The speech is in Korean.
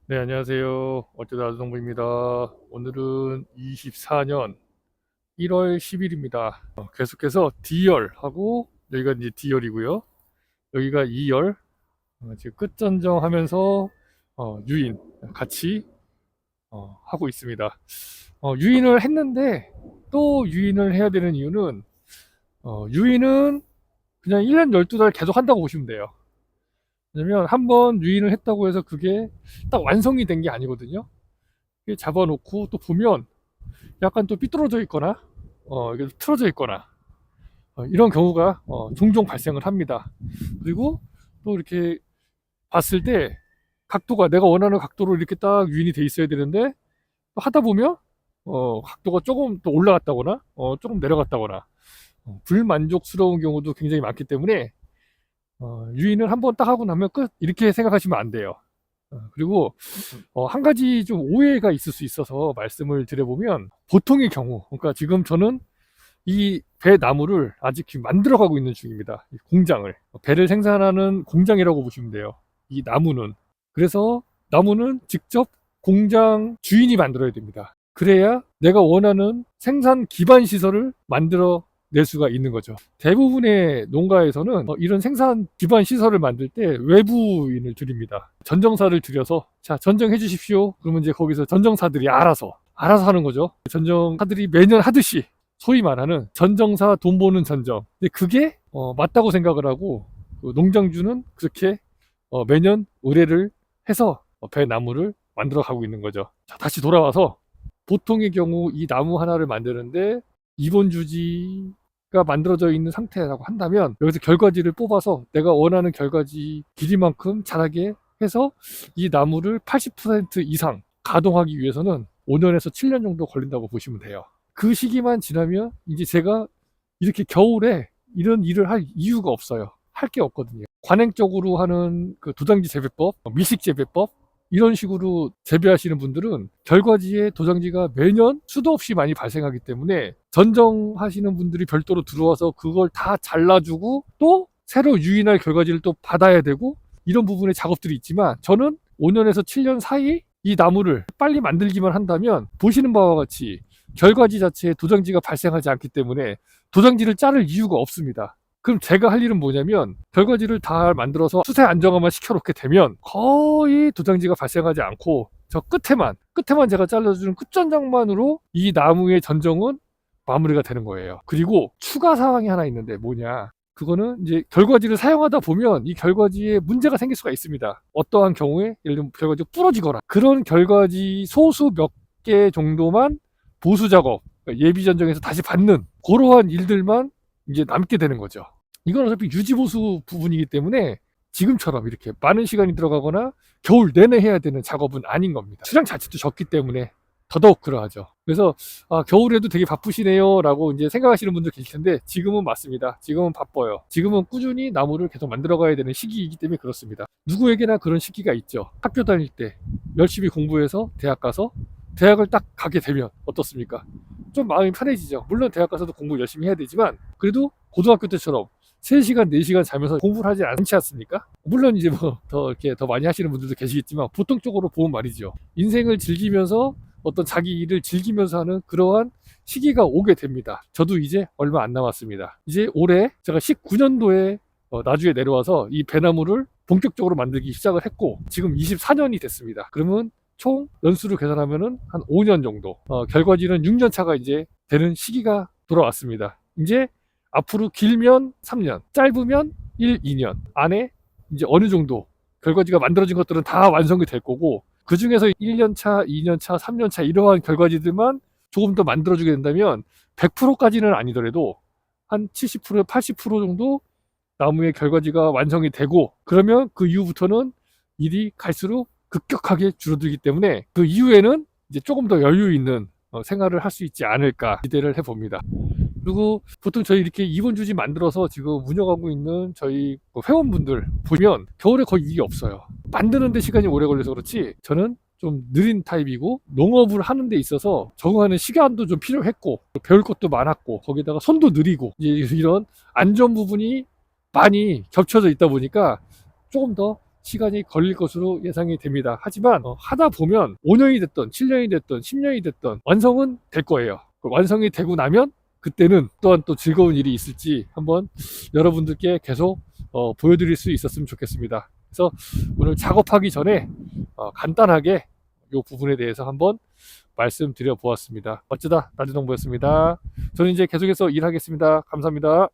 네, 안녕하세요. 어쩌다 아주정부입니다. 오늘은 24년 1월 10일입니다. 계속해서 D열하고, 여기가 이제 D열이고요. 여기가 2열, 지금 끝전정 하면서, 유인, 같이, 하고 있습니다. 유인을 했는데, 또 유인을 해야 되는 이유는, 유인은 그냥 1년 12달 계속 한다고 보시면 돼요. 왜냐면 한번 유인을 했다고 해서 그게 딱 완성이 된 게 아니거든요. 이게 잡아놓고 또 보면 약간 또 삐뚤어져 있거나 이게 틀어져 있거나 이런 경우가 종종 발생을 합니다. 그리고 또 이렇게 봤을 때 각도가 내가 원하는 각도로 이렇게 딱 유인이 돼 있어야 되는데 또 하다 보면 각도가 조금 또 올라갔다거나 조금 내려갔다거나 불만족스러운 경우도 굉장히 많기 때문에 유인을 한번 딱 하고 나면 끝 이렇게 생각하시면 안 돼요. 그리고 한 가지 좀 오해가 있을 수 있어서 말씀을 드려보면, 보통의 경우, 그러니까 지금 저는 이 배 나무를 아직 지금 만들어가고 있는 중입니다. 이 공장을. 배를 생산하는 공장이라고 보시면 돼요. 이 나무는. 그래서 나무는 직접 공장 주인이 만들어야 됩니다. 그래야 내가 원하는 생산 기반 시설을 만들어 낼 수가 있는 거죠. 대부분의 농가에서는 이런 생산 기반 시설을 만들 때 외부인을 들입니다. 전정사를 들여서 자, 전정해 주십시오. 그러면 이제 거기서 전정사들이 알아서 하는 거죠. 전정사들이 매년 하듯이 소위 말하는 전정사 돈 버는 전정. 근데 그게 맞다고 생각을 하고, 그 농장주는 그렇게 매년 의뢰를 해서 배나무를 만들어 가고 있는 거죠. 자, 다시 돌아와서 보통의 경우 이 나무 하나를 만드는데 이번 주지가 만들어져 있는 상태라고 한다면, 여기서 결과지를 뽑아서 내가 원하는 결과지 길이만큼 자라게 해서 이 나무를 80% 이상 가동하기 위해서는 5년에서 7년 정도 걸린다고 보시면 돼요. 그 시기만 지나면 이제 제가 이렇게 겨울에 이런 일을 할 이유가 없어요. 할 게 없거든요. 관행적으로 하는 그 도장지 재배법, 미식 재배법, 이런 식으로 재배하시는 분들은 결과지에 도장지가 매년 수도 없이 많이 발생하기 때문에 전정하시는 분들이 별도로 들어와서 그걸 다 잘라주고 또 새로 유인할 결과지를 또 받아야 되고, 이런 부분의 작업들이 있지만, 저는 5년에서 7년 사이 이 나무를 빨리 만들기만 한다면 보시는 바와 같이 결과지 자체에 도장지가 발생하지 않기 때문에 도장지를 자를 이유가 없습니다. 그럼 제가 할 일은 뭐냐면, 결과지를 다 만들어서 수세 안정화만 시켜놓게 되면 거의 도장지가 발생하지 않고 저 끝에만 제가 잘라주는 끝전장만으로 이 나무의 전정은 마무리가 되는 거예요. 그리고 추가 사항이 하나 있는데 뭐냐, 그거는 이제 결과지를 사용하다 보면 이 결과지에 문제가 생길 수가 있습니다. 어떠한 경우에 예를 들면 결과지가 부러지거나, 그런 결과지 소수 몇 개 정도만 보수 작업, 그러니까 예비 전정에서 다시 받는 그러한 일들만 이제 남게 되는 거죠. 이건 어차피 유지 보수 부분이기 때문에 지금처럼 이렇게 많은 시간이 들어가거나 겨울 내내 해야 되는 작업은 아닌 겁니다. 수량 자체도 적기 때문에 더더욱 그러하죠. 그래서 겨울에도 되게 바쁘시네요 라고 이제 생각하시는 분들 계실 텐데, 지금은 맞습니다. 지금은 바빠요. 지금은 꾸준히 나무를 계속 만들어 가야 되는 시기이기 때문에 그렇습니다. 누구에게나 그런 시기가 있죠. 학교 다닐 때 열심히 공부해서 대학 가서 대학을 딱 가게 되면 어떻습니까? 좀 마음이 편해지죠. 물론 대학 가서도 공부 열심히 해야 되지만 그래도 고등학교 때처럼 3시간, 4시간 자면서 공부를 하지 않지 않습니까? 물론 이제 뭐 더 이렇게 더 많이 하시는 분들도 계시겠지만 보통적으로 보면 말이죠. 인생을 즐기면서 어떤 자기 일을 즐기면서 하는 그러한 시기가 오게 됩니다. 저도 이제 얼마 안 남았습니다. 이제 올해 제가 19년도에 나주에 내려와서 이 배나무를 본격적으로 만들기 시작을 했고 지금 24년이 됐습니다. 그러면 총 연수를 계산하면은 한 5년 정도, 결과지는 6년 차가 이제 되는 시기가 돌아왔습니다. 이제 앞으로 길면 3년, 짧으면 1, 2년 안에 이제 어느 정도 결과지가 만들어진 것들은 다 완성이 될 거고, 그 중에서 1년 차, 2년 차, 3년 차 이러한 결과지들만 조금 더 만들어주게 된다면 100%까지는 아니더라도 한 70%, 80% 정도 나무의 결과지가 완성이 되고, 그러면 그 이후부터는 일이 갈수록 급격하게 줄어들기 때문에 그 이후에는 이제 조금 더 여유 있는 생활을 할 수 있지 않을까 기대를 해봅니다. 그리고 보통 저희 이렇게 입원 주지 만들어서 지금 운영하고 있는 저희 회원분들 보면 겨울에 거의 일이 없어요. 만드는 데 시간이 오래 걸려서 그렇지 저는 좀 느린 타입이고, 농업을 하는 데 있어서 적응하는 시간도 좀 필요했고 배울 것도 많았고 거기다가 손도 느리고 이제 이런 안전 부분이 많이 겹쳐져 있다 보니까 조금 더 시간이 걸릴 것으로 예상이 됩니다. 하지만 하다 보면 5년이 됐던 7년이 됐던 10년이 됐던 완성은 될 거예요. 완성이 되고 나면 그때는 또한 또 즐거운 일이 있을지 한번 여러분들께 계속 보여드릴 수 있었으면 좋겠습니다. 그래서 오늘 작업하기 전에 간단하게 이 부분에 대해서 한번 말씀드려 보았습니다. 어쩌다 나주정보였습니다. 저는 이제 계속해서 일하겠습니다. 감사합니다.